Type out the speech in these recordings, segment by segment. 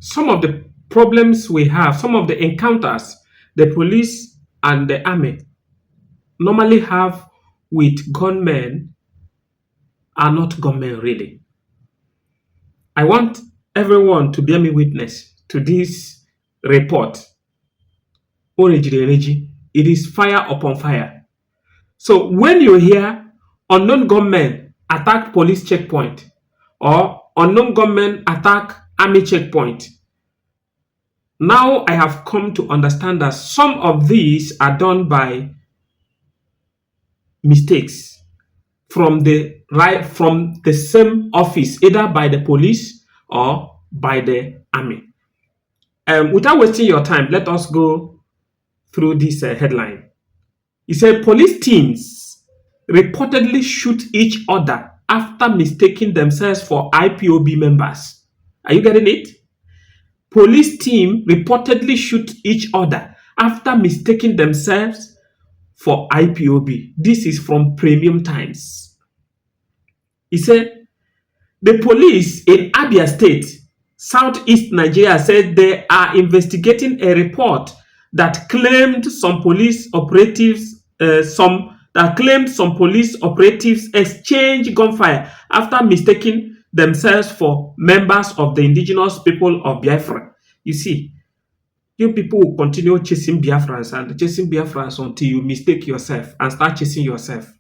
some of the problems we have, some of the encounters the police and the army normally have with gunmen are not gunmen really. I want everyone to bear me witness to this report. It is fire upon fire. So when you hear unknown gunmen attack police checkpoint or unknown gunmen attack army checkpoint, now I have come to understand that some of these are done by mistakes from the same office, either by the police or by the army. Without wasting your time, let us go through this headline. It said police teams reportedly shoot each other after mistaking themselves for IPOB members. Are you getting it? Police team reportedly shoot each other after mistaking themselves for IPOB. This is from Premium Times. He said, the police in Abia State, Southeast Nigeria, said they are investigating a report that claimed some police operatives exchanged gunfire after mistaking themselves for members of the indigenous people of Biafra. You see, you people will continue chasing Biafrans until you mistake yourself and start chasing yourself.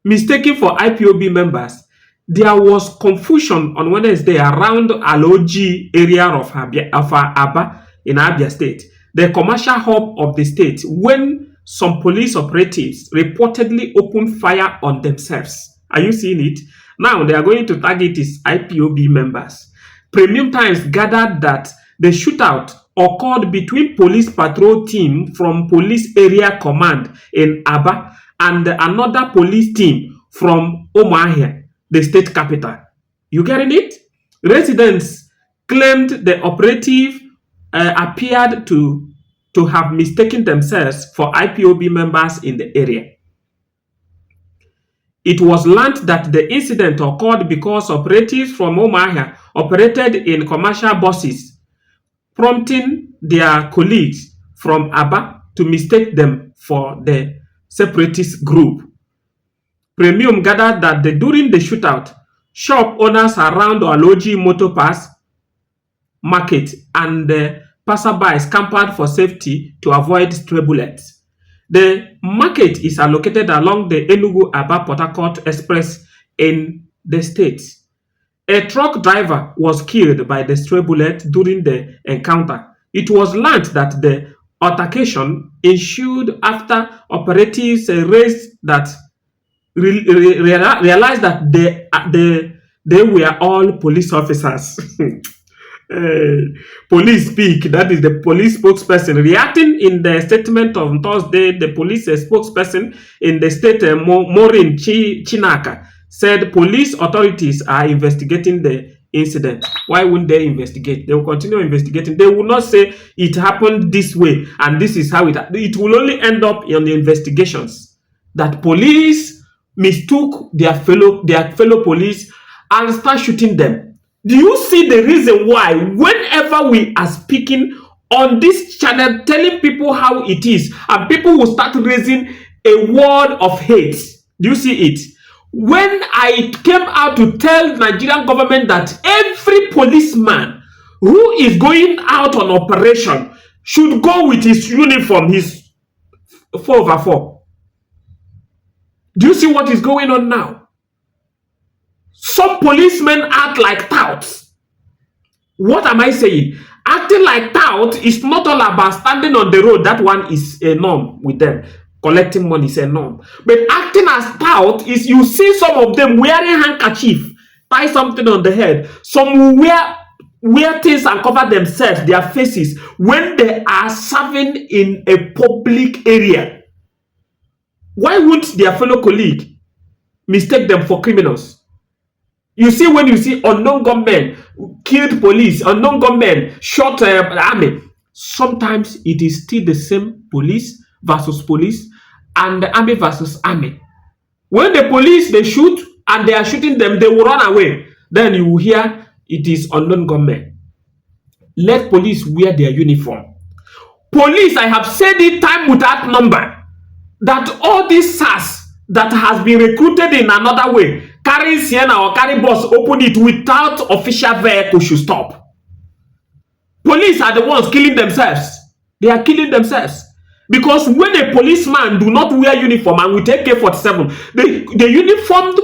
Mistaken for IPOB members, there was confusion on Wednesday around Aloji area of Aba in Abia State, the commercial hub of the state, when some police operatives reportedly opened fire on themselves. Are you seeing it? Now they are going to target its IPOB members. Premium Times gathered that the shootout occurred between police patrol team from Police Area Command in Aba and another police team from Umuahia, the state capital. You getting it? Residents claimed the operative appeared to have mistaken themselves for IPOB members in the area. It was learned that the incident occurred because operatives from Umuahia operated in commercial buses, prompting their colleagues from Aba to mistake them for the separatist group. Premium gathered that during the shootout, shop owners around Aloji Motor Pass Market and passersby scampered for safety to avoid stray bullets. The market is located along the Enugu-Aba Port Harcourt Express in the state. A truck driver was killed by the stray bullet during the encounter. It was learned that the altercation ensued after operatives realized that they were all police officers. Police speak, that is the police spokesperson. Reacting in the statement on Thursday, the police spokesperson in the state, Maureen Chinaka, said police authorities are investigating the incident. Why wouldn't they investigate? They will continue investigating. They will not say it happened this way and this is how it will only end up in the investigations that police mistook their fellow police and start shooting them. Do you see the reason why whenever we are speaking on this channel telling people how it is and people will start raising a word of hate? Do you see it? When I came out to tell Nigerian government that every policeman who is going out on operation should go with his uniform, his 4x4. Do you see what is going on now? Some policemen act like touts. What am I saying? Acting like tout is not all about standing on the road. That one is a norm with them. Collecting money is a norm. But acting as tout is you see some of them wearing handkerchief, tie something on the head. Some will wear things and cover themselves, their faces, when they are serving in a public area. Why wouldn't their fellow colleague mistake them for criminals? You see, when you see unknown gunmen killed police, unknown gunmen shot army, sometimes it is still the same police versus police and the army versus army. When the police, they shoot and they are shooting them, they will run away. Then you will hear it is unknown gunmen. Let police wear their uniform. Police, I have said it time without number, that all these SARS that has been recruited in another way, carrying Sienna or carry bus, open it without official vehicle should stop. Police are the ones killing themselves. They are killing themselves. Because when a policeman do not wear uniform and we take AK-47, the uniformed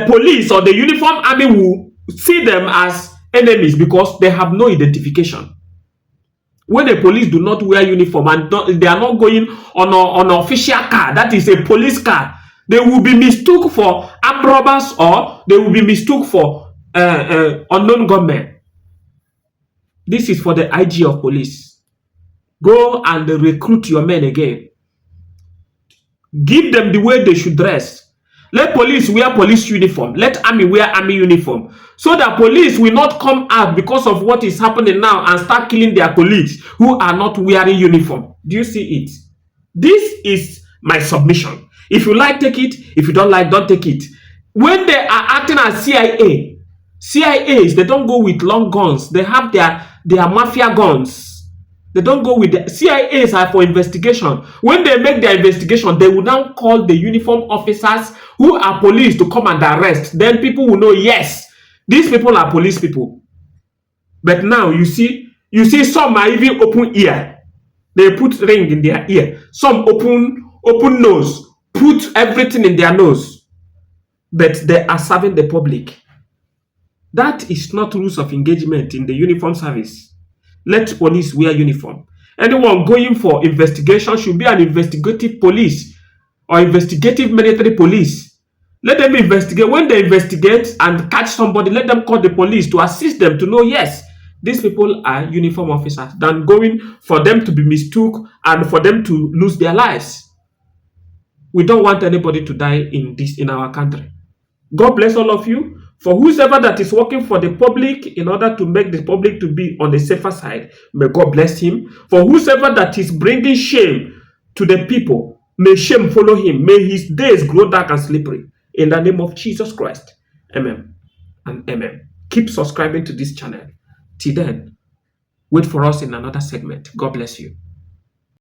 police or the uniformed army will see them as enemies because they have no identification. When the police do not wear uniform and they are not going on an official car, that is a police car, they will be mistook for armed robbers or they will be mistook for unknown gunmen. This is for the IG of police. Go and recruit your men again. Give them the way they should dress. Let police wear police uniform. Let army wear army uniform. So that police will not come out because of what is happening now and start killing their colleagues who are not wearing uniform. Do you see it? This is my submission. If you like, take it. If you don't like, don't take it. When they are acting as CIAs, they don't go with long guns. They have their mafia guns. They don't go with the CIAs are for investigation. When they make their investigation, they will now call the uniform officers who are police to come and arrest. Then people will know, yes, these people are police people. But now you see some are even open ear. They put ring in their ear. Some open nose, put everything in their nose. But they are serving the public. That is not rules of engagement in the uniform service. Let police wear uniform. Anyone going for investigation should be an investigative police or investigative military police. Let them investigate. When they investigate and catch somebody, let them call the police to assist them to know, yes, these people are uniform officers, than going for them to be mistook and for them to lose their lives. We don't want anybody to die in our country. God bless all of you. For whosoever that is working for the public in order to make the public to be on the safer side, may God bless him. For whosoever that is bringing shame to the people, may shame follow him. May his days grow dark and slippery. In the name of Jesus Christ. Amen and amen. Keep subscribing to this channel. Till then, wait for us in another segment. God bless you.